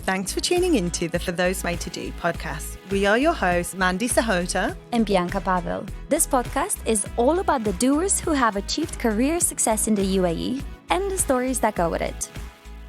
Thanks for tuning into the For Those Made to Do podcast. We are your hosts, Mandy Sahota and Bianca Pavel. This podcast is all about the doers who have achieved career success in the UAE and the stories that go with it.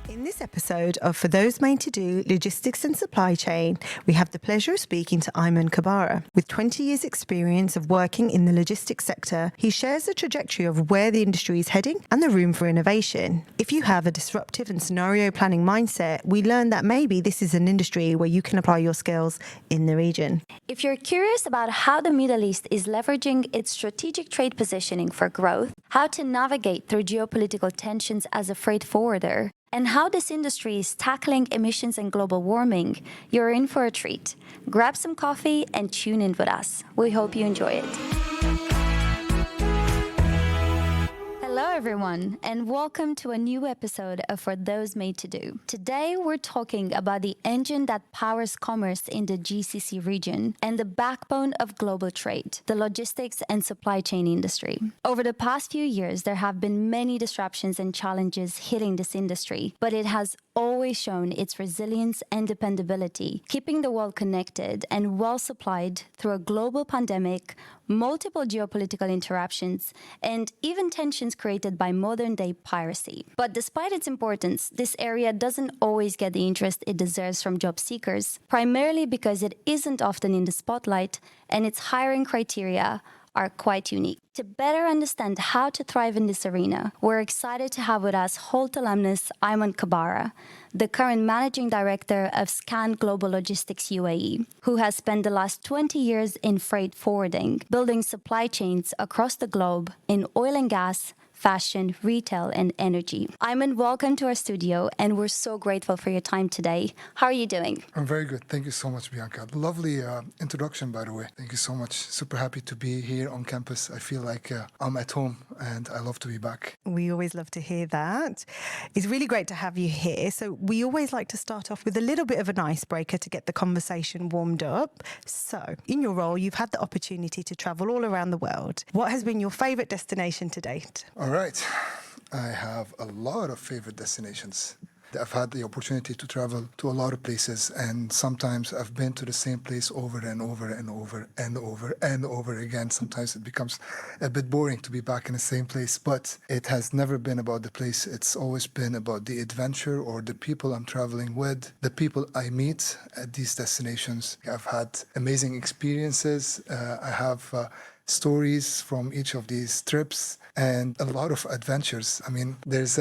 In this episode of For Those Made to Do Logistics and Supply Chain, we have the pleasure of speaking to Ayman Kabbara. With 20 years' experience of working in the logistics sector, he shares the trajectory of where the industry is heading and the room for innovation. If you have a disruptive and scenario planning mindset, we learn that maybe this is an industry where you can apply your skills in the region. If you're curious about how the Middle East is leveraging its strategic trade positioning for growth, how to navigate through geopolitical tensions as a freight forwarder, and how this industry is tackling emissions and global warming, you're in for a treat. Grab some coffee and tune in with us. We hope you enjoy it. Hello, everyone, and welcome to a new episode of For Those Made to Do. Today, we're talking about the engine that powers commerce in the GCC region and the backbone of global trade, the logistics and supply chain industry. Over the past few years, there have been many disruptions and challenges hitting this industry, but it has always shown its resilience and dependability, keeping the world connected and well supplied through a global pandemic, multiple geopolitical interruptions, and even tensions created by modern-day piracy. But despite its importance, this area doesn't always get the interest it deserves from job seekers, primarily because it isn't often in the spotlight and its hiring criteria are quite unique. To better understand how to thrive in this arena, we're excited to have with us Holt alumnus Ayman Kabbara, the current managing director of Scan Global Logistics UAE, who has spent the last 20 years in freight forwarding, building supply chains across the globe in oil and gas, fashion, retail, and energy. Ayman, welcome to our studio, and we're so grateful for your time today. How are you doing? I'm very good. Thank you so much, Bianca. Lovely introduction, by the way. Thank you so much. Super happy to be here on campus. I feel like I'm at home, and I love to be back. We always love to hear that. It's really great to have you here. So we always like to start off with a little bit of an icebreaker to get the conversation warmed up. So in your role, you've had the opportunity to travel all around the world. What has been your favorite destination to date? All right. I have a lot of favorite destinations. I've had the opportunity to travel to a lot of places, and sometimes I've been to the same place over and over and over and over and over again. Sometimes it becomes a bit boring to be back in the same place, but it has never been about the place. It's always been about the adventure or the people I'm traveling with, the people I meet at these destinations. I've had amazing experiences. I have stories from each of these trips and a lot of adventures. I mean, there's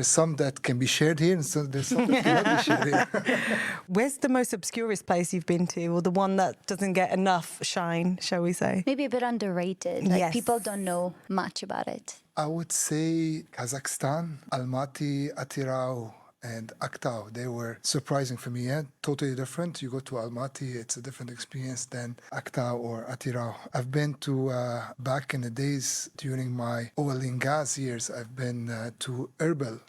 some that can be shared here, and so there's some that cannot be shared here. Where's the most obscurest place you've been to, or the one that doesn't get enough shine, shall we say? Maybe a bit underrated. Like Yes. people don't know much about it. I would say Kazakhstan, Almaty, Atirau, and Aktau. They were surprising for me. Yeah, totally different. You go to Almaty, it's a different experience than Aktau or Atirau. I've been to, back in the days during my oil and gas years, I've been to Erbil.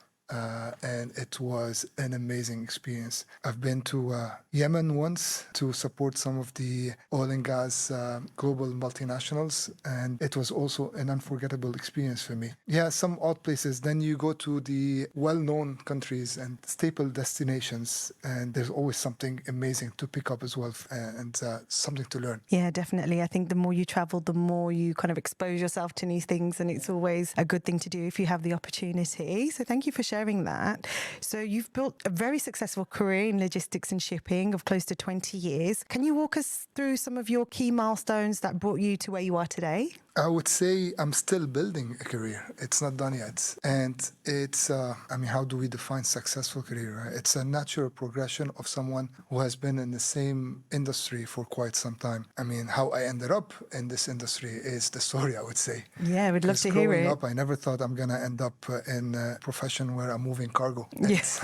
And it was an amazing experience. I've been to Yemen once to support some of the oil and gas global multinationals, and it was also an unforgettable experience for me. Yeah, some odd places. Then you go to the well-known countries and staple destinations, and there's always something amazing to pick up as well, and something to learn. Yeah, definitely. I think the more you travel, the more you kind of expose yourself to new things, and it's always a good thing to do if you have the opportunity. So thank you for sharing that. So you've built a very successful career in logistics and shipping of close to 20 years. Can you walk us through some of your key milestones that brought you to where you are today? I would say I'm still building a career. It's not done yet. And it's, how do we define successful career? Right? It's a natural progression of someone who has been in the same industry for quite some time. I mean, how I ended up in this industry is the story, I would say. Yeah, we'd love to hear it. Growing up, I never thought I'm going to end up in a profession where I'm moving cargo. Yes.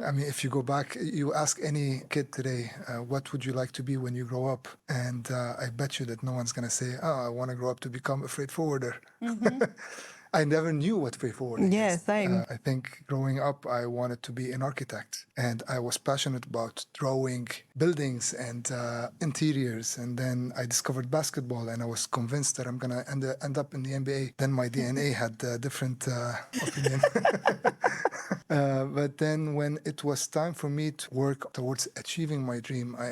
I mean, if you go back, you ask any kid today, what would you like to be when you grow up? And I bet you that no one's going to say, I want to grow up to become a freight forwarder. Mm-hmm. I never knew what freight forwarding is. Yeah, same. I think growing up, I wanted to be an architect. And I was passionate about drawing buildings and interiors. And then I discovered basketball, and I was convinced that I'm going to end up in the NBA. Then my DNA had a different opinion. But then when it was time for me to work towards achieving my dream, I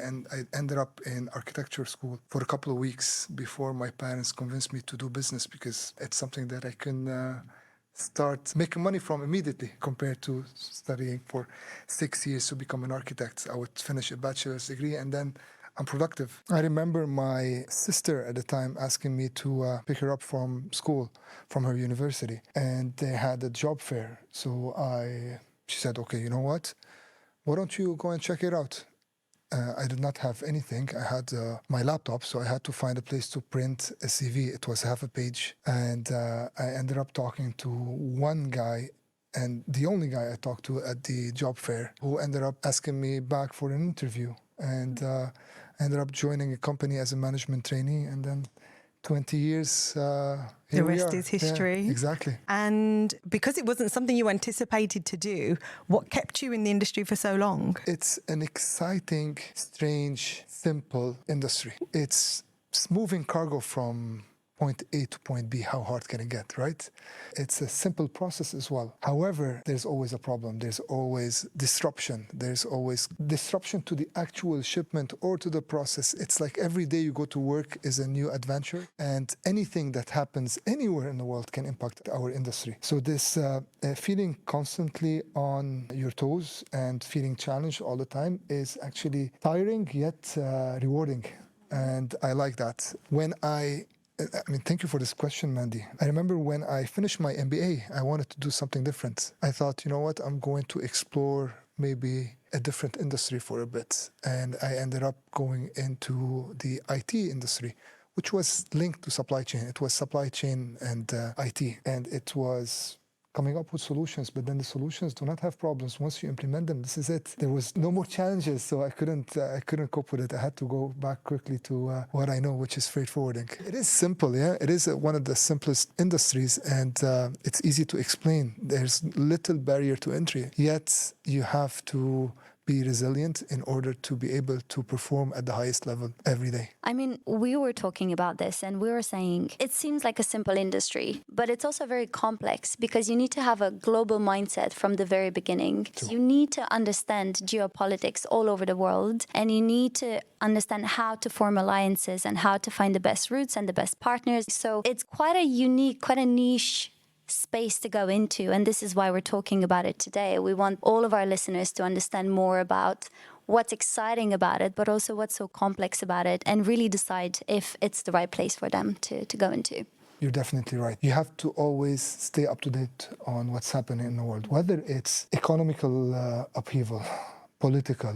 ended up in architecture school for a couple of weeks before my parents convinced me to do business, because it's something that I can start making money from immediately, compared to studying for 6 years to become an architect. I would finish a bachelor's degree and then I'm productive. I remember my sister at the time asking me to pick her up from school, from her university, and they had a job fair. So she said, okay, you know what? Why don't you go and check it out? I did not have anything. I had my laptop, so I had to find a place to print a CV. It was half a page. And I ended up talking to one guy, and the only guy I talked to at the job fair, who ended up asking me back for an interview. And I ended up joining a company as a management trainee, and then 20 years, here The we rest are. is history. Yeah, exactly. And because it wasn't something you anticipated to do, what kept you in the industry for so long? It's an exciting, strange, simple industry. It's moving cargo from point A to point B. How hard can it get, right? It's a simple process as well. However, there's always a problem. There's always disruption. There's always disruption to the actual shipment or to the process. It's like every day you go to work is a new adventure, and anything that happens anywhere in the world can impact our industry. So this feeling constantly on your toes and feeling challenged all the time is actually tiring yet rewarding. And I like that. Thank you for this question, Mandy. I remember when I finished my MBA, I wanted to do something different. I thought, you know what, I'm going to explore maybe a different industry for a bit. And I ended up going into the IT industry, which was linked to supply chain. It was supply chain and IT. And it was coming up with solutions, but then the solutions do not have problems. Once you implement them, this is it. There was no more challenges, so I couldn't cope with it. I had to go back quickly to what I know, which is freight forwarding. It is simple, yeah. It is one of the simplest industries, and it's easy to explain. There's little barrier to entry, yet you have to be resilient in order to be able to perform at the highest level every day. I mean, we were talking about this and we were saying it seems like a simple industry, but it's also very complex because you need to have a global mindset from the very beginning. True. You need to understand geopolitics all over the world, and you need to understand how to form alliances and how to find the best routes and the best partners. So it's quite a unique, quite a niche space to go into, and this is why we're talking about it today. We want all of our listeners to understand more about what's exciting about it, but also what's so complex about it, and really decide if it's the right place for them to go into. You're definitely right. You have to always stay up to date on what's happening in the world, whether it's economical upheaval, political,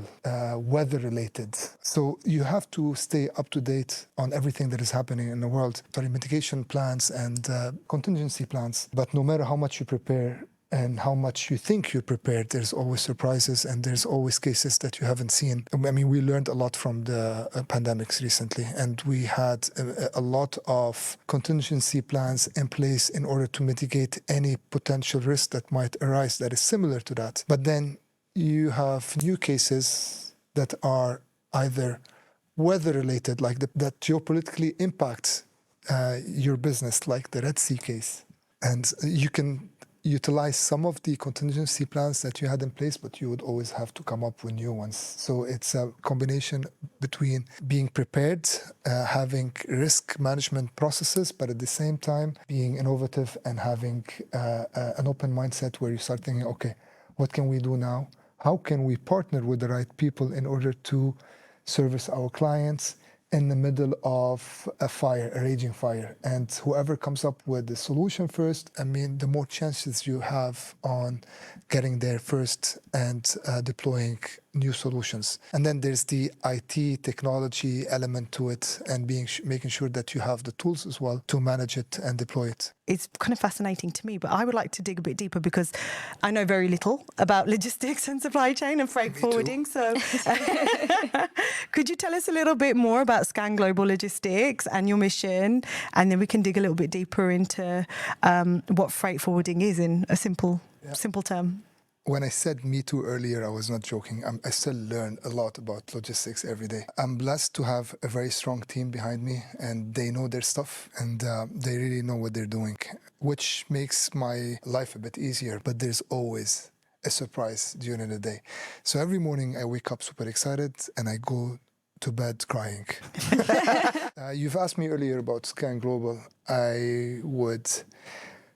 weather-related. So you have to stay up to date on everything that is happening in the world. Mitigation plans and contingency plans. But no matter how much you prepare and how much you think you're prepared, there's always surprises and there's always cases that you haven't seen. I mean, we learned a lot from the pandemics recently, and we had a lot of contingency plans in place in order to mitigate any potential risk that might arise that is similar to that. But then you have new cases that are either weather-related, like that geopolitically impacts your business, like the Red Sea case. And you can utilize some of the contingency plans that you had in place, but you would always have to come up with new ones. So it's a combination between being prepared, having risk management processes, but at the same time being innovative and having an open mindset where you start thinking, okay, what can we do now? How can we partner with the right people in order to service our clients in the middle of a fire, a raging fire? And whoever comes up with the solution first, I mean, the more chances you have on getting there first and deploying new solutions. And then there's the IT technology element to it, and making sure that you have the tools as well to manage it and deploy it. It's kind of fascinating to me, but I would like to dig a bit deeper because I know very little about logistics and supply chain and freight forwarding. So could you tell us a little bit more about Scan Global Logistics and your mission? And then we can dig a little bit deeper into what freight forwarding is in a simple term. When I said me too earlier, I was not joking. I still learn a lot about logistics every day. I'm blessed to have a very strong team behind me, and they know their stuff, and they really know what they're doing, which makes my life a bit easier. But there's always a surprise during the day. So every morning I wake up super excited and I go to bed crying. You've asked me earlier about Scan Global. I would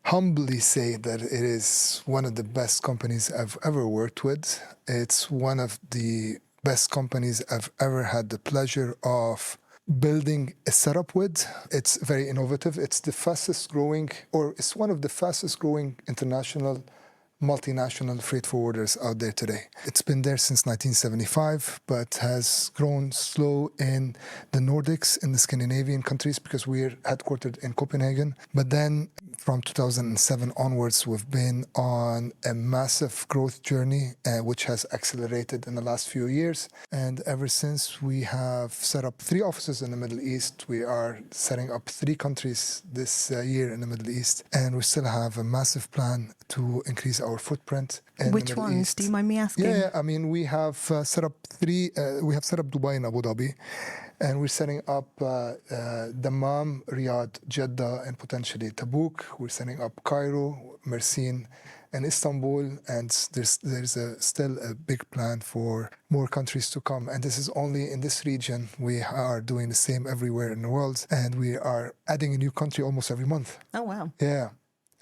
humbly say that it is one of the best companies I've ever worked with. It's one of the best companies I've ever had the pleasure of building a setup with. It's very innovative. It's the fastest growing, or it's one of the fastest growing international multinational freight forwarders out there today. It's been there since 1975, but has grown slow in the Nordics, in the Scandinavian countries, because we're headquartered in Copenhagen. But then from 2007 onwards, we've been on a massive growth journey, which has accelerated in the last few years. And ever since, we have set up 3 offices in the Middle East. We are setting up 3 countries this year in the Middle East. And we still have a massive plan to increase our footprint in Which the Middle ones? East. Do you mind me asking? Yeah, I mean, we have set up 3. We have set up Dubai and Abu Dhabi, and we're setting up Dammam, Riyadh, Jeddah, and potentially Tabuk. We're setting up Cairo, Mersin, and Istanbul, and there's still a big plan for more countries to come. And this is only in this region. We are doing the same everywhere in the world, and we are adding a new country almost every month. Oh, wow. Yeah.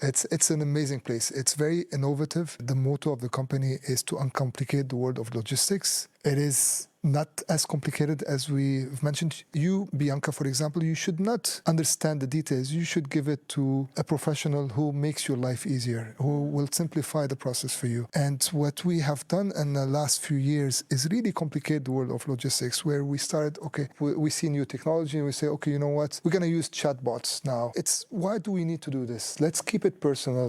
It's an amazing place. It's very innovative. The motto of the company is to uncomplicate the world of logistics. It is not as complicated as we've mentioned. You, Bianca, for example, you should not understand the details. You should give it to a professional who makes your life easier, who will simplify the process for you. And what we have done in the last few years is really complicate the world of logistics, where we started, okay, we see new technology and we say, okay, you know what? We're going to use chatbots now. Why do we need to do this? Let's keep it personal.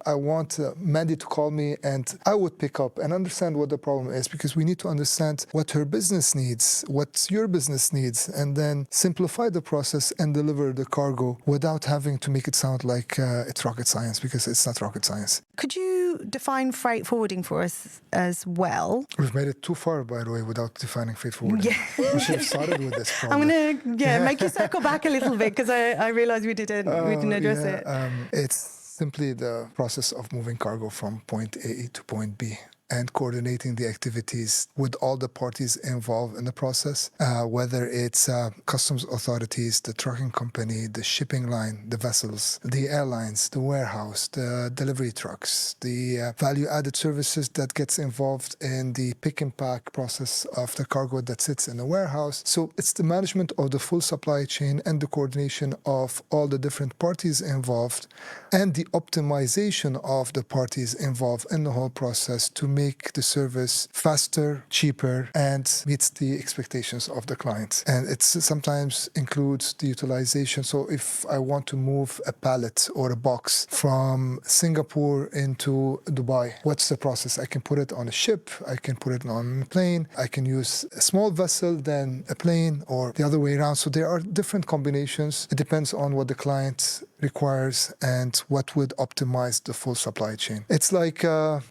I want Mandy to call me and I would pick up and understand what the problem is, because we need to understand what her business needs, what your business needs, and then simplify the process and deliver the cargo without having to make it sound like it's rocket science, because it's not rocket science. Could you define freight forwarding for us as well? We've made it too far, by the way, without defining freight forwarding. Yeah. We should have started with this I'm probably. going to make you circle back a little bit, because I realised we didn't address it. It's simply the process of moving cargo from point A to point B, and coordinating the activities with all the parties involved in the process, whether it's customs authorities, the trucking company, the shipping line, the vessels, the airlines, the warehouse, the delivery trucks, the value-added services that gets involved in the pick and pack process of the cargo that sits in the warehouse. So it's the management of the full supply chain and the coordination of all the different parties involved, and the optimization of the parties involved in the whole process to make the service faster, cheaper, and meets the expectations of the client. And it sometimes includes the utilization. So if I want to move a pallet or a box from Singapore into Dubai, what's the process? I can put it on a ship, I can put it on a plane, I can use a small vessel, then a plane, or the other way around. So there are different combinations. It depends on what the client requires and what would optimize the full supply chain. It's like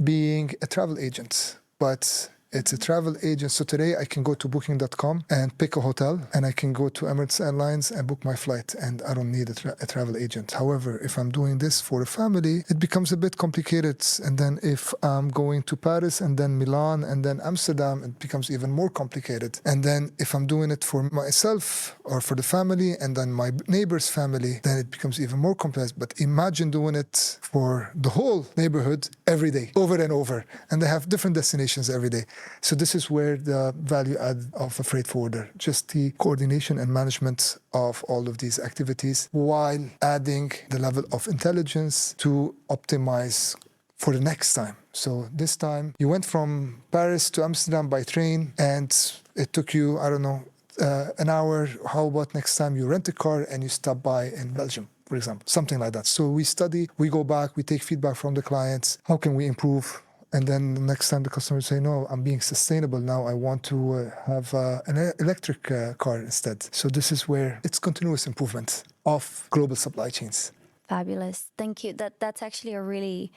being a travel agent, but it's a travel agent. So today I can go to booking.com and pick a hotel, and I can go to Emirates Airlines and book my flight, and I don't need a travel agent. However, if I'm doing this for a family, it becomes a bit complicated. And then if I'm going to Paris and then Milan and then Amsterdam, it becomes even more complicated. And then if I'm doing it for myself or for the family and then my neighbor's family, then it becomes even more complex. But imagine doing it for the whole neighborhood every day, over and over, and they have different destinations every day. So this is where the value add of a freight forwarder, just the coordination and management of all of these activities, while adding the level of intelligence to optimize for the next time. So this time you went from Paris to Amsterdam by train and it took you, I don't know, an hour. How about next time you rent a car and you stop by in Belgium, for example, something like that. So we study, we go back, we take feedback from the clients. How can we improve? And then the next time the customer say, no, I'm being sustainable now. I want to have an electric car instead. So this is where it's continuous improvement of global supply chains. Fabulous. Thank you. That's actually a really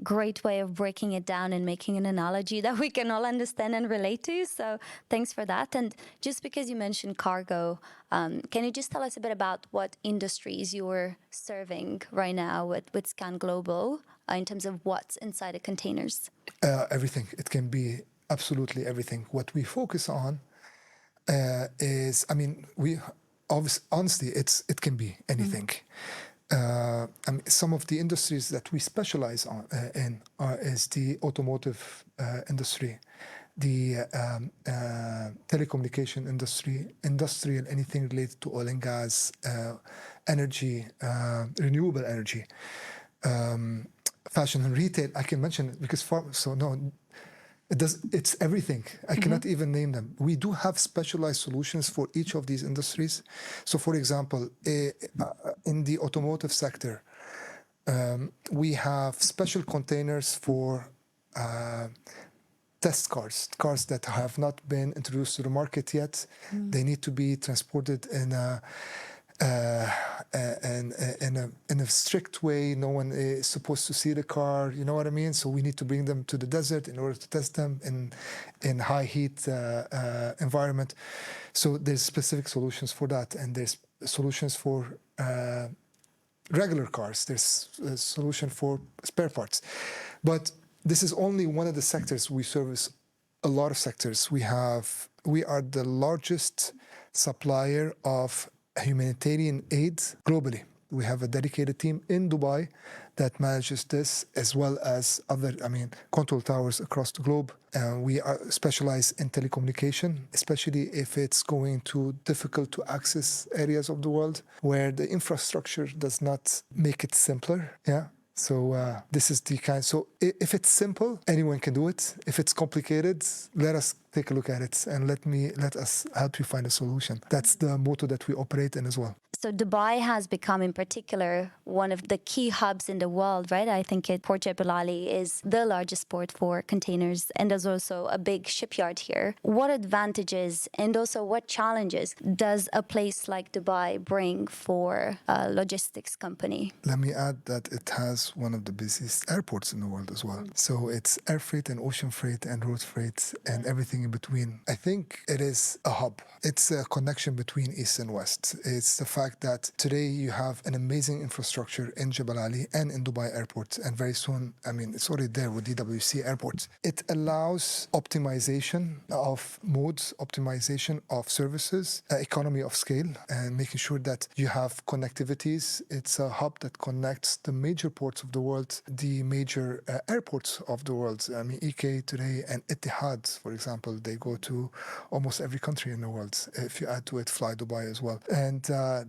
great way of breaking it down and making an analogy that we can all understand and relate to. So thanks for that. And just because you mentioned cargo, can you just tell us a bit about what industries you're serving right now with Scan Global? in terms of what's inside the containers? Everything. It can be absolutely everything. What we focus on is, honestly, it can be anything. Some of the industries that we specialize in is the automotive industry, the telecommunication industry, industrial, anything related to oil and gas, energy, renewable energy, fashion and retail. I can mention it because it's everything. I cannot even name them. We do have specialized solutions for each of these industries. So, for example, in the automotive sector, we have special containers for test cars that have not been introduced to the market yet. They need to be transported in a strict way. No one is supposed to see the car, you know what I mean? So we need to bring them to the desert in order to test them in high heat environment. So there's specific solutions for that, and there's solutions for regular cars. There's a solution for spare parts. But this is only one of the sectors. We service a lot of sectors. We are the largest supplier of humanitarian aid globally. We have a dedicated team in Dubai that manages this, as well as other, control towers across the globe. We are specialized in telecommunication, especially if it's going to difficult to access areas of the world where the infrastructure does not make it simpler. Yeah. So this is the kind. So if it's simple, anyone can do it. If it's complicated, let us take a look at it and let us help you find a solution. That's the motto that we operate in as well. So Dubai has become, in particular, one of the key hubs in the world, right? I think Port Jebel Ali is the largest port for containers, and there's also a big shipyard here. What advantages and also what challenges does a place like Dubai bring for a logistics company? Let me add that it has one of the busiest airports in the world as well. So it's air freight and ocean freight and road freight and everything in between. I think it is a hub. It's a connection between East and West. It's the fact that today you have an amazing infrastructure in Jebel Ali and in Dubai Airport, and very soon, it's already there with DWC Airports. It allows optimization of modes, optimization of services, economy of scale, and making sure that you have connectivities. It's a hub that connects the major ports of the world, the major airports of the world. EK today and Etihad, for example, they go to almost every country in the world. If you add to it, Fly Dubai as well. And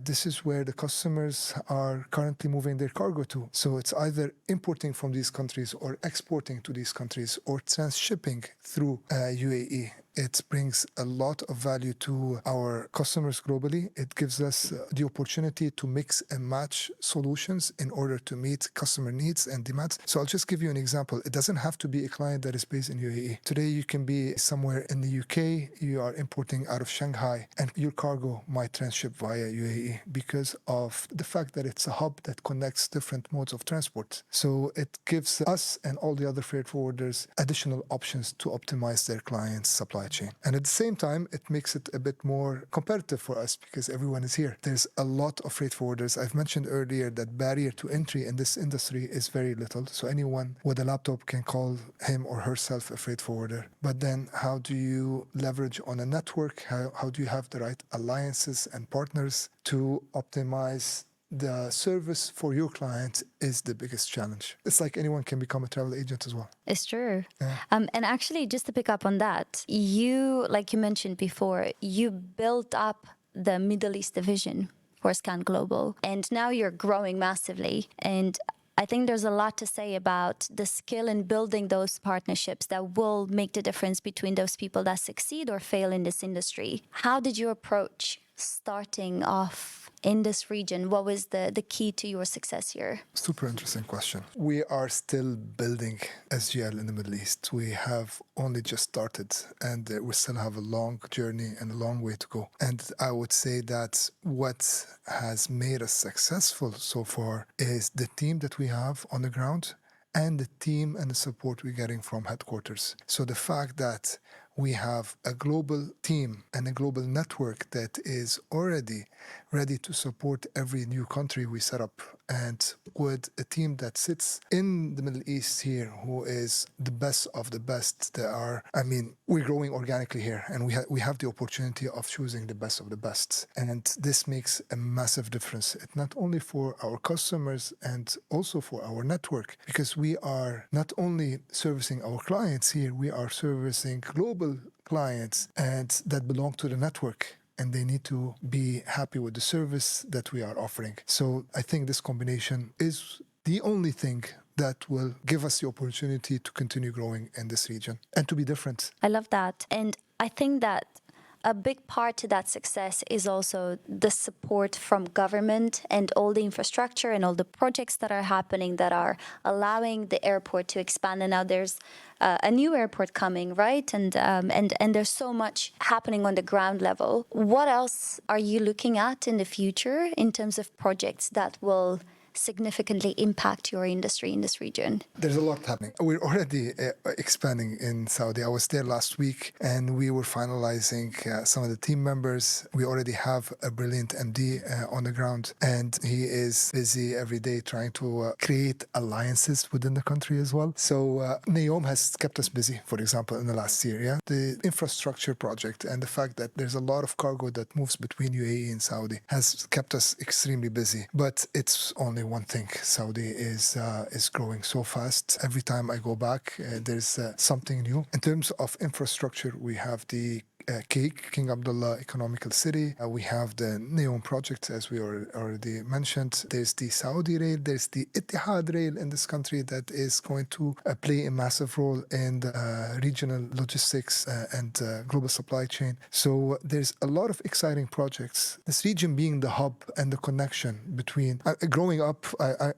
this is where the customers are currently moving their cargo to. So it's either importing from these countries or exporting to these countries or transshipping through UAE. It brings a lot of value to our customers globally. It gives us the opportunity to mix and match solutions in order to meet customer needs and demands. So I'll just give you an example. It doesn't have to be a client that is based in UAE. Today, you can be somewhere in the UK, you are importing out of Shanghai, and your cargo might transship via UAE because of the fact that it's a hub that connects different modes of transport. So it gives us and all the other freight forwarders additional options to optimize their clients' supply chain. And at the same time, it makes it a bit more competitive for us because everyone is here. There's a lot of freight forwarders. I've mentioned earlier that barrier to entry in this industry is very little. So anyone with a laptop can call him or herself a freight forwarder. But then how do you leverage on a network? How do you have the right alliances and partners to optimize the service for your client is the biggest challenge. It's like anyone can become a travel agent as well. It's true. Yeah. And actually, just to pick up on that, you, like you mentioned before, you built up the Middle East division for Scan Global, and now you're growing massively. And I think there's a lot to say about the skill in building those partnerships that will make the difference between those people that succeed or fail in this industry. How did you approach starting off in this region? What was the key to your success here? Super interesting question. We are still building SGL in the Middle East. We have only just started, and we still have a long journey and a long way to go. And I would say that what has made us successful so far is the team that we have on the ground and the team and the support we're getting from headquarters. So the fact that we have a global team and a global network that is already ready to support every new country we set up. And with a team that sits in the Middle East here, who is the best of the best, we're growing organically here, and we have the opportunity of choosing the best of the best. And this makes a massive difference. It's not only for our customers and also for our network, because we are not only servicing our clients here, we are servicing global clients and that belong to the network, and they need to be happy with the service that we are offering. So I think this combination is the only thing that will give us the opportunity to continue growing in this region and to be different. I love that. And I think that a big part to that success is also the support from government and all the infrastructure and all the projects that are happening that are allowing the airport to expand. And now there's a new airport coming, right? And there's so much happening on the ground level. What else are you looking at in the future in terms of projects that will significantly impact your industry in this region? There's a lot happening. We're already expanding in Saudi. I was there last week and we were finalizing some of the team members. We already have a brilliant MD on the ground, and he is busy every day trying to create alliances within the country as well. So NEOM has kept us busy, for example, in the last year. Yeah, the infrastructure project and the fact that there's a lot of cargo that moves between UAE and Saudi has kept us extremely busy. But it's only one thing. Saudi is growing so fast. Every time I go back, there's something new. In terms of infrastructure, we have the King Abdullah Economical City. We have the NEOM project, as we already mentioned. There's the Saudi Rail. There's the Etihad Rail in this country that is going to play a massive role in the regional logistics and global supply chain. So there's a lot of exciting projects. This region being the hub and the connection between... growing up,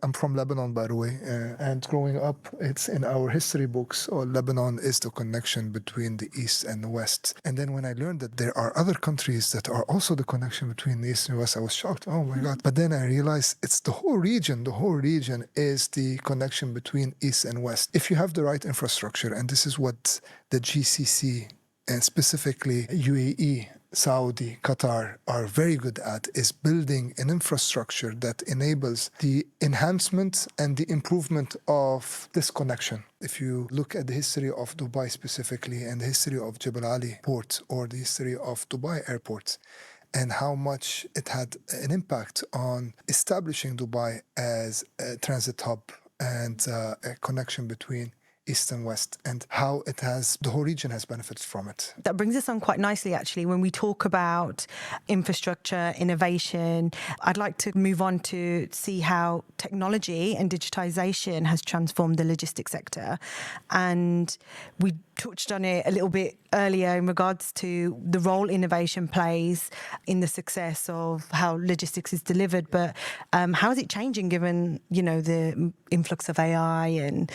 I'm from Lebanon, by the way, and growing up, it's in our history books, Lebanon is the connection between the East and the West. And then when I learned that there are other countries that are also the connection between the East and West, I was shocked. Oh my God. But then I realized it's the whole region. The whole region is the connection between East and West. If you have the right infrastructure, and this is what the GCC and specifically UAE, Saudi, Qatar are very good at, is building an infrastructure that enables the enhancement and the improvement of this connection. If you look at the history of Dubai specifically and the history of Jebel Ali Port or the history of Dubai Airport, and how much it had an impact on establishing Dubai as a transit hub and a connection between East and West, and how the whole region has benefited from it. That brings us on quite nicely, actually, when we talk about infrastructure, innovation. I'd like to move on to see how technology and digitization has transformed the logistics sector. And we touched on it a little bit earlier in regards to the role innovation plays in the success of how logistics is delivered. But how is it changing given, the influx of AI and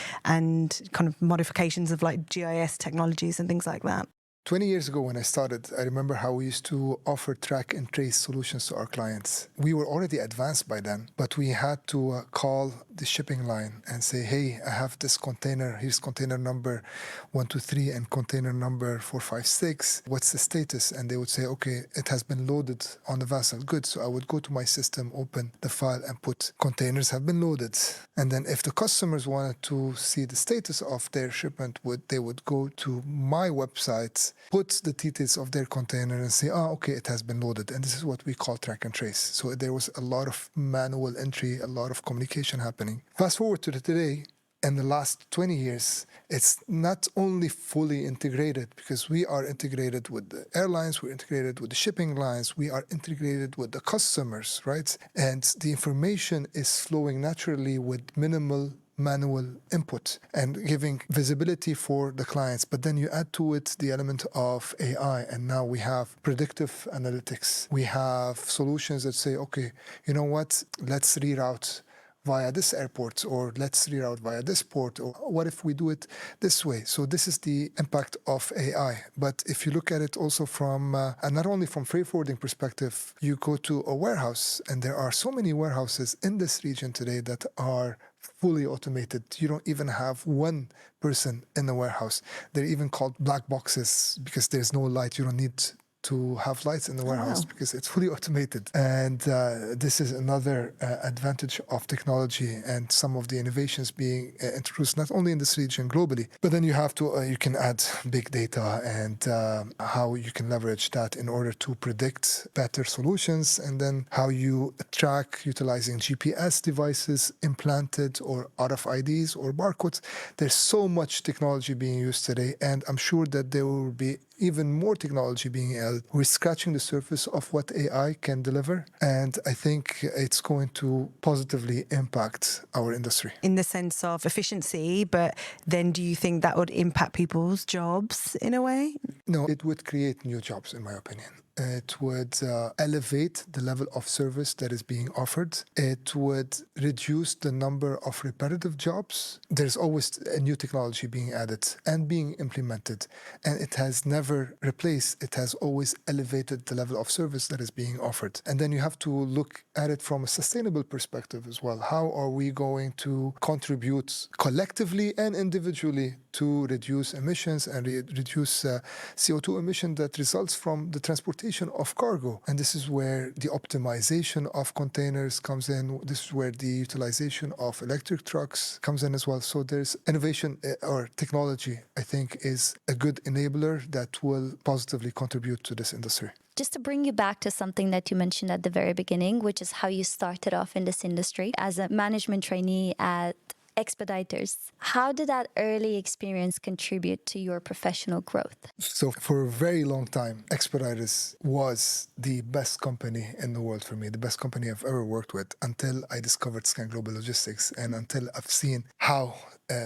kind of modifications of like GIS technologies and things like that? 20 years ago when I started, I remember how we used to offer track and trace solutions to our clients. We were already advanced by then, but we had to call the shipping line and say, hey, I have this container. Here's container number 123 and container number 456. What's the status? And they would say, okay, it has been loaded on the vessel. Good. So I would go to my system, open the file and put containers have been loaded. And then if the customers wanted to see the status of their shipment, they would go to my website, put the details of their container and say, okay, it has been loaded. And this is what we call track and trace. So there was a lot of manual entry, a lot of communication happening. Fast forward to today, in the last 20 years, it's not only fully integrated, because we are integrated with the airlines, we're integrated with the shipping lines, we are integrated with the customers, right? And the information is flowing naturally with minimal manual input and giving visibility for the clients. But then you add to it the element of AI, and now we have predictive analytics. We have solutions that say, okay, you know what, let's reroute via this airport, or let's reroute via this port, or what if we do it this way? So this is the impact of AI. But if you look at it also from, and not only from freight forwarding perspective, you go to a warehouse, and there are so many warehouses in this region today that are fully automated. You don't even have one person in the warehouse. They're even called black boxes because there's no light. You don't need to have lights in the warehouse wow. because it's fully automated. And this is another advantage of technology and some of the innovations being introduced not only in this region globally, but then you have to you can add big data and how you can leverage that in order to predict better solutions, and then how you track utilizing GPS devices implanted or RFIDs or barcodes. There's so much technology being used today, and I'm sure that there will be even more technology being added. We're scratching the surface of what AI can deliver, and I think it's going to positively impact our industry. In the sense of efficiency, but then do you think that would impact people's jobs in a way? No, it would create new jobs, in my opinion. It would elevate the level of service that is being offered. It would reduce the number of repetitive jobs. There's always a new technology being added and being implemented, and it has never replaced. It has always elevated the level of service that is being offered. And then you have to look at it from a sustainable perspective as well. How are we going to contribute collectively and individually to reduce emissions and reduce CO2 emission that results from the transportation of cargo? And this is where the optimization of containers comes in. This is where the utilization of electric trucks comes in as well. So there's innovation or technology, I think, is a good enabler that will positively contribute to this industry. Just to bring you back to something that you mentioned at the very beginning, which is how you started off in this industry as a management trainee at Expeditors. How did that early experience contribute to your professional growth? So for a very long time, Expeditors was the best company in the world for me, the best company I've ever worked with, until I discovered Scan Global Logistics and until I've seen how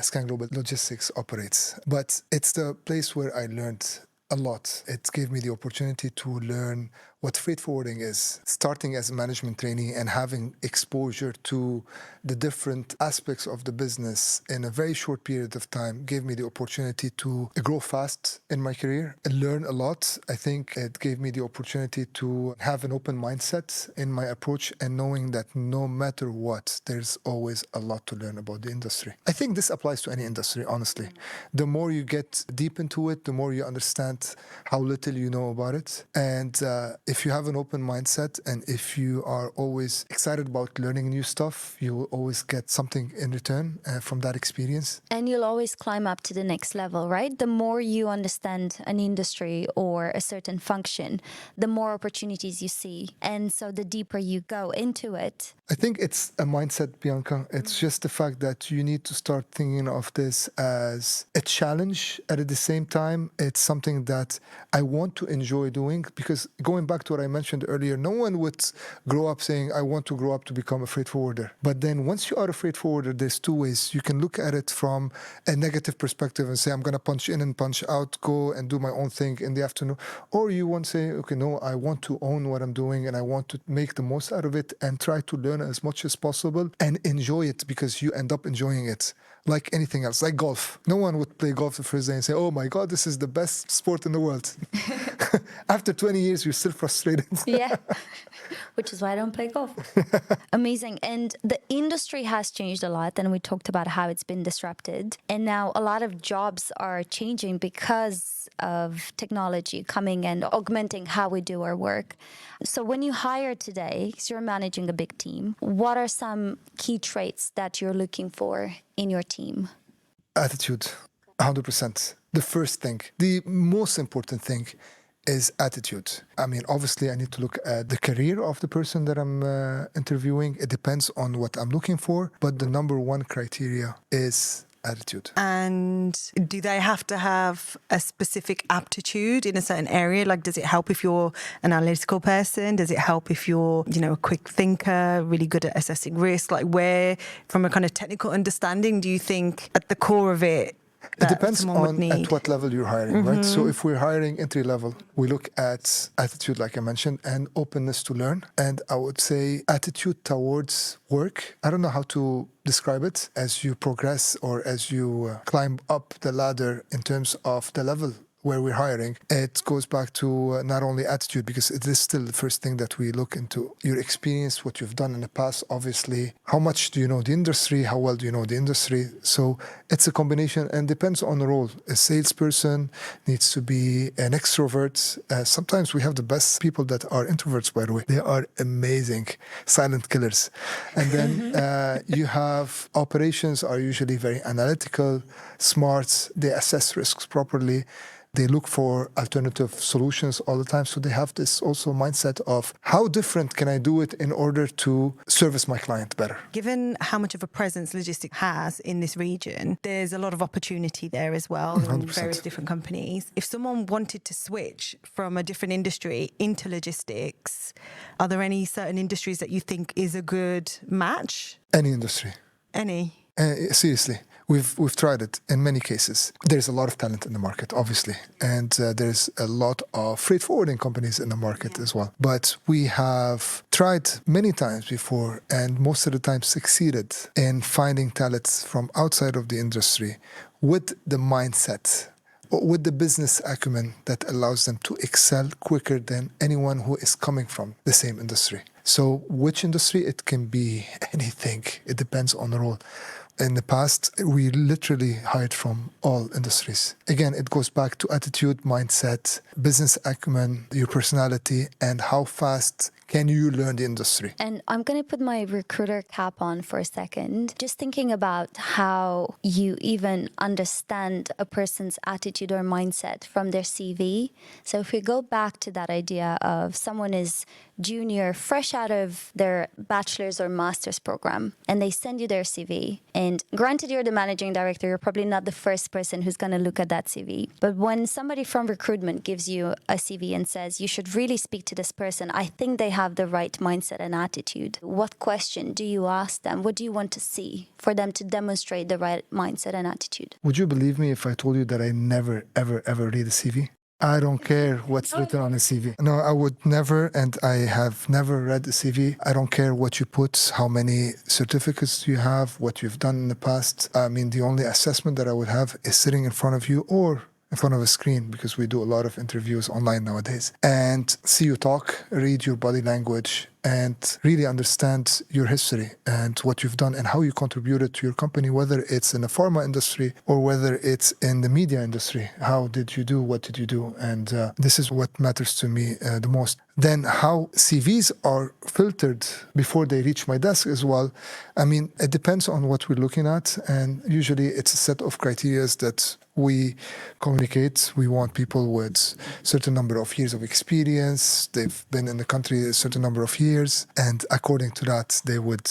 Scan Global Logistics operates. But it's the place where I learned a lot. It gave me the opportunity to learn what freight forwarding is. Starting as a management trainee and having exposure to the different aspects of the business in a very short period of time gave me the opportunity to grow fast in my career and learn a lot. I think it gave me the opportunity to have an open mindset in my approach and knowing that no matter what, there's always a lot to learn about the industry. I think this applies to any industry, honestly. The more you get deep into it, the more you understand how little you know about it. And if you have an open mindset and if you are always excited about learning new stuff, you will always get something in return from that experience. And you'll always climb up to the next level, right? The more you understand an industry or a certain function, the more opportunities you see. And so the deeper you go into it. I think it's a mindset, Bianca. It's just the fact that you need to start thinking of this as a challenge. At the same time, it's something that I want to enjoy doing, because going back to what I mentioned earlier, no one would grow up saying, I want to grow up to become a freight forwarder. But then once you are a freight forwarder, there's two ways. You can look at it from a negative perspective and say, I'm going to punch in and punch out, go and do my own thing in the afternoon. Or you want to say, okay, no, I want to own what I'm doing and I want to make the most out of it and try to learn as much as possible and enjoy it, because you end up enjoying it. Like anything else, like golf. No one would play golf the first day and say, oh my God, this is the best sport in the world. After 20 years, you're still frustrated. Yeah, which is why I don't play golf. Amazing. And the industry has changed a lot. And we talked about how it's been disrupted. And now a lot of jobs are changing because of technology coming and augmenting how we do our work. So when you hire today, because you're managing a big team, what are some key traits that you're looking for in your team? Attitude, 100%. The first thing, the most important thing is attitude. I mean, obviously, I need to look at the career of the person that I'm interviewing. It depends on what I'm looking for, but the number one criteria is attitude. And do they have to have a specific aptitude in a certain area? Like, does it help if you're an analytical person? Does it help if you're, a quick thinker, really good at assessing risk? Like, where, from a kind of technical understanding, do you think at the core of it, it depends on at what level you're hiring, right? So if we're hiring entry level, we look at attitude, like I mentioned, and openness to learn. And I would say attitude towards work. I don't know how to describe it. As you progress or as you climb up the ladder in terms of the level where we're hiring, it goes back to not only attitude, because it is still the first thing that we look into. Your experience, what you've done in the past, obviously, how much do you know the industry, how well do you know the industry? So it's a combination and depends on the role. A salesperson needs to be an extrovert. Sometimes we have the best people that are introverts, by the way. They are amazing, silent killers. And then you have operations are usually very analytical, smart. They assess risks properly. They look for alternative solutions all the time. So they have this also mindset of how different can I do it in order to service my client better. Given how much of a presence logistics has in this region, there's a lot of opportunity there as well in 100%. various different companies. If someone wanted to switch from a different industry into logistics, are there any certain industries that you think is a good match? Any industry. Any? Seriously, we've tried it in many cases. There's a lot of talent in the market, obviously, and there's a lot of freight forwarding companies in the market as well. But we have tried many times before, and most of the time succeeded in finding talents from outside of the industry with the mindset, with the business acumen that allows them to excel quicker than anyone who is coming from the same industry. So which industry? It can be anything. It depends on the role. In the past, we literally hired from all industries. Again, it goes back to attitude, mindset, business acumen, your personality, and how fast can you learn the industry. And I'm going to put my recruiter cap on for a second. Just thinking about how you even understand a person's attitude or mindset from their CV. So if we go back to that idea of someone is junior, fresh out of their bachelor's or master's program, and they send you their CV. And granted, you're the managing director, you're probably not the first person who's going to look at that CV. But when somebody from recruitment gives you a CV and says, you should really speak to this person, I think they have the right mindset and attitude. What question do you ask them? What do you want to see for them to demonstrate the right mindset and attitude? Would you believe me if I told you that I never, ever, ever read a CV? I don't care what's written on a CV. No, I would never, and I have never read a CV. I don't care what you put, how many certificates you have, what you've done in the past. I mean, the only assessment that I would have is sitting in front of you or in front of a screen, because we do a lot of interviews online nowadays, and see you talk, read your body language, and really understand your history and what you've done and how you contributed to your company, whether it's in the pharma industry or whether it's in the media industry. How did you do? What did you do? And this is what matters to me the most. Then how CVs are filtered before they reach my desk as well. I mean, it depends on what we're looking at. And usually it's a set of criteria that we communicate. We want people with a certain number of years of experience. They've been in the country a certain number of years. And according to that, they would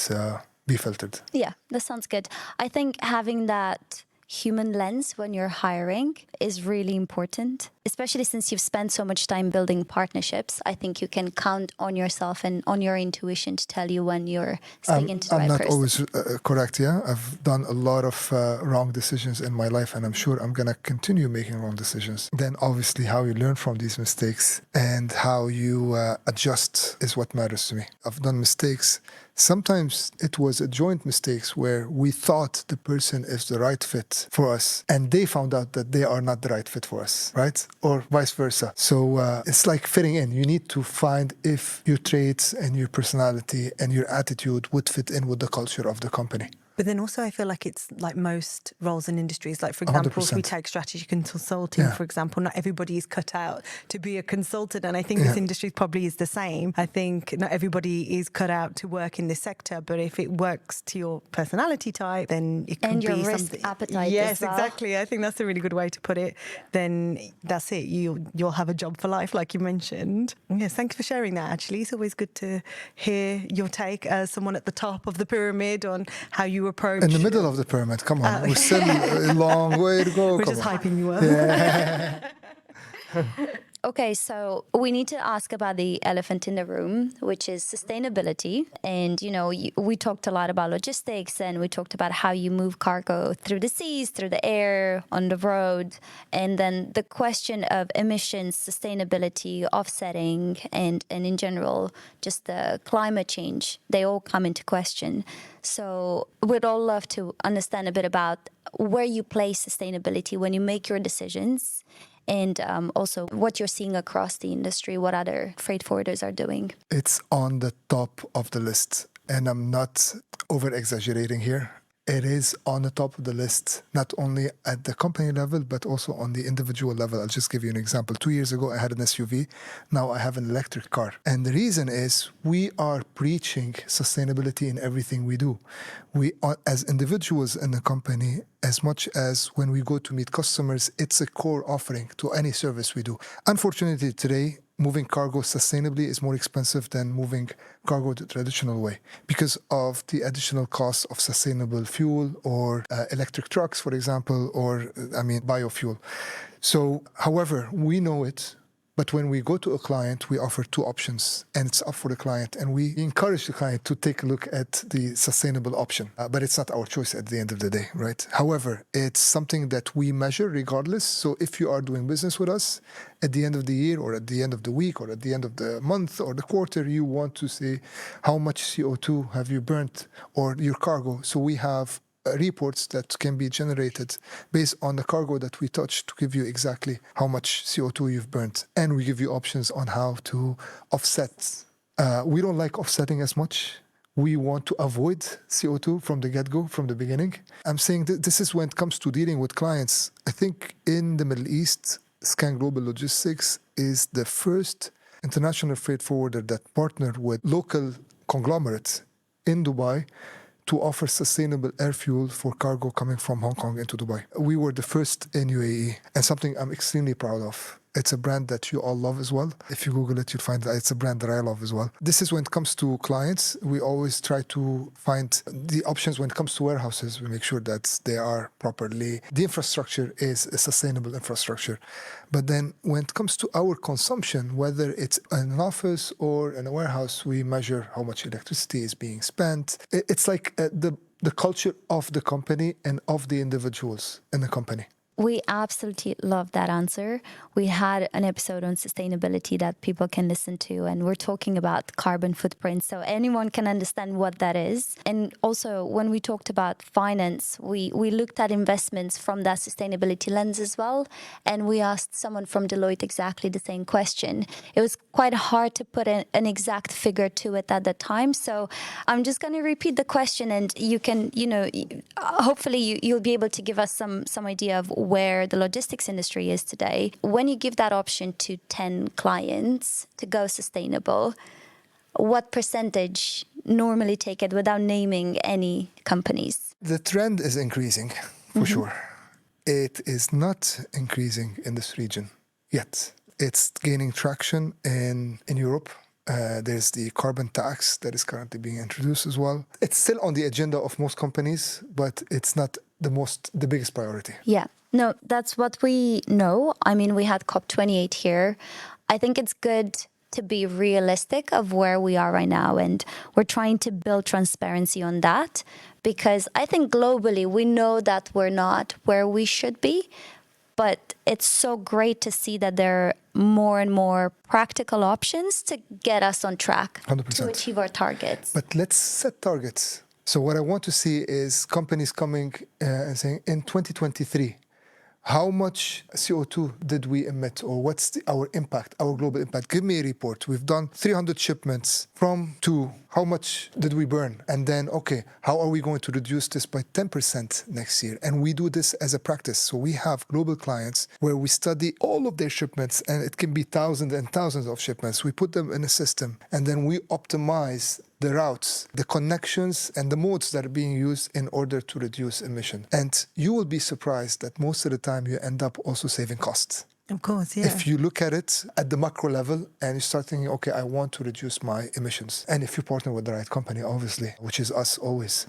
be filtered. Yeah, that sounds good. I think having that human lens when you're hiring is really important, especially since you've spent so much time building partnerships. I think you can count on yourself and on your intuition to tell you when you're speaking to the right person. I'm not always correct, yeah. I've done a lot of wrong decisions in my life, and I'm sure I'm going to continue making wrong decisions. Then obviously how you learn from these mistakes and how you adjust is what matters to me. I've done mistakes. Sometimes it was a joint mistakes where we thought the person is the right fit for us, and they found out that they are not the right fit for us, right? Or vice versa. So it's like fitting in. You need to find if your traits and your personality and your attitude would fit in with the culture of the company. But then also I feel like it's like most roles in industries, like for example, 100%. if we take strategy consulting, for example, not everybody is cut out to be a consultant. And I think this industry probably is the same. I think not everybody is cut out to work in this sector, but if it works to your personality type, then it can be your risk something. appetite Yes, as well. exactly. I think that's a really good way to put it. Then that's it. You'll have a job for life, like you mentioned. Yes, thanks for sharing that, actually. It's always good to hear your take as someone at the top of the pyramid on how you approach. In the middle of the pyramid, come on. We're still a long way to go. We're just hyping you up. Yeah. Okay, so we need to ask about the elephant in the room, which is sustainability. And, you know, we talked a lot about logistics, and we talked about how you move cargo through the seas, through the air, on the road. And then the question of emissions, sustainability, offsetting, and in general, just the climate change, they all come into question. So we'd all love to understand a bit about where you place sustainability when you make your decisions, and also what you're seeing across the industry, what other freight forwarders are doing? It's on the top of the list, and I'm not over-exaggerating here. It is on the top of the list, not only at the company level, but also on the individual level. I'll just give you an example. 2 years ago, I had an SUV. Now I have an electric car. And the reason is we are preaching sustainability in everything we do. We are, as individuals in the company, as much as when we go to meet customers, it's a core offering to any service we do. Unfortunately, today, moving cargo sustainably is more expensive than moving cargo the traditional way because of the additional cost of sustainable fuel or electric trucks, for example, or, biofuel. So, however, we know it. But when we go to a client, we offer two options, and it's up for the client. And we encourage the client to take a look at the sustainable option. But it's not our choice at the end of the day, right? However, it's something that we measure regardless. So if you are doing business with us, at the end of the year or at the end of the week or at the end of the month or the quarter, you want to say how much CO2 have you burnt or your cargo. So we have reports that can be generated based on the cargo that we touch to give you exactly how much CO2 you've burnt. And we give you options on how to offset. We don't like offsetting as much. We want to avoid CO2 from the get-go, from the beginning. I'm saying that this is when it comes to dealing with clients. I think in the Middle East, Scan Global Logistics is the first international freight forwarder that partnered with local conglomerates in Dubai to offer sustainable air fuel for cargo coming from Hong Kong into Dubai. We were the first in UAE, and something I'm extremely proud of. It's a brand that you all love as well. If you Google it, you'll find that it's a brand that I love as well. This is when it comes to clients. We always try to find the options when it comes to warehouses. We make sure that they are properly, the infrastructure is a sustainable infrastructure. But then when it comes to our consumption, whether it's in an office or in a warehouse, we measure how much electricity is being spent. It's like the culture of the company and of the individuals in the company. We absolutely love that answer. We had an episode on sustainability that people can listen to, and we're talking about carbon footprint, so anyone can understand what that is. And also, when we talked about finance, we looked at investments from that sustainability lens as well, and we asked someone from Deloitte exactly the same question. It was quite hard to put an exact figure to it at the time, so I'm just going to repeat the question, and you can, hopefully you'll be able to give us some idea of where the logistics industry is today. When you give that option to 10 clients to go sustainable, what percentage normally take it without naming any companies? The trend is increasing, for sure. It is not increasing in this region yet. It's gaining traction in Europe. There's the carbon tax that is currently being introduced as well. It's still on the agenda of most companies, but it's not the biggest priority. Yeah. No, that's what we know. I mean, we had COP28 here. I think it's good to be realistic of where we are right now, and we're trying to build transparency on that, because I think globally we know that we're not where we should be, but it's so great to see that there are more and more practical options to get us on track 100%. To achieve our targets. But let's set targets. So what I want to see is companies coming and saying, in 2023, how much CO2 did we emit, or what's our impact, our global impact? Give me a report. We've done 300 shipments from to how much did we burn? And then, okay, how are we going to reduce this by 10% next year? And we do this as a practice. So we have global clients where we study all of their shipments, and it can be thousands and thousands of shipments. We put them in a system, and then we optimize the routes, the connections, and the modes that are being used in order to reduce emission. And you will be surprised that most of the time you end up also saving costs. Of course, yeah. If you look at it at the macro level and you start thinking, okay, I want to reduce my emissions. And if you partner with the right company, obviously, which is us always.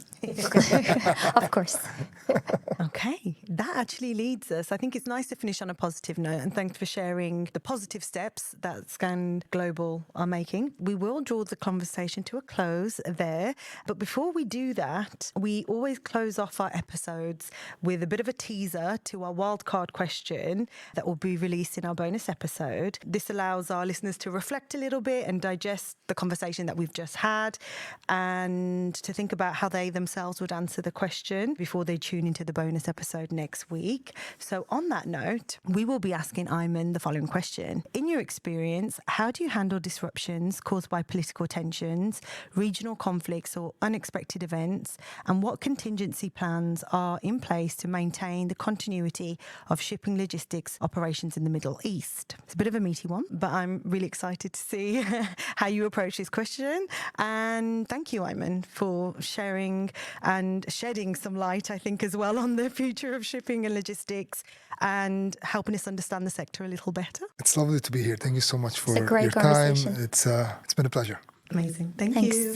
Of course. Okay, that actually leads us. I think it's nice to finish on a positive note, and thanks for sharing the positive steps that Scan Global are making. We will draw the conversation to a close there. But before we do that, we always close off our episodes with a bit of a teaser to our wildcard question that will be released in our bonus episode. This allows our listeners to reflect a little bit and digest the conversation that we've just had and to think about how they themselves would answer the question before they tune into the bonus episode next week. So on that note, we will be asking Ayman the following question. In your experience, how do you handle disruptions caused by political tensions, regional conflicts or unexpected events? And what contingency plans are in place to maintain the continuity of shipping logistics operations in the Middle East? It's a bit of a meaty one, but I'm really excited to see how you approach this question. And thank you, Ayman, for sharing and shedding some light, I think, as well on the future of shipping and logistics and helping us understand the sector a little better. It's lovely to be here. Thank you so much for It's a great your time. conversation. It's been a pleasure. Amazing. Thank Thanks. you.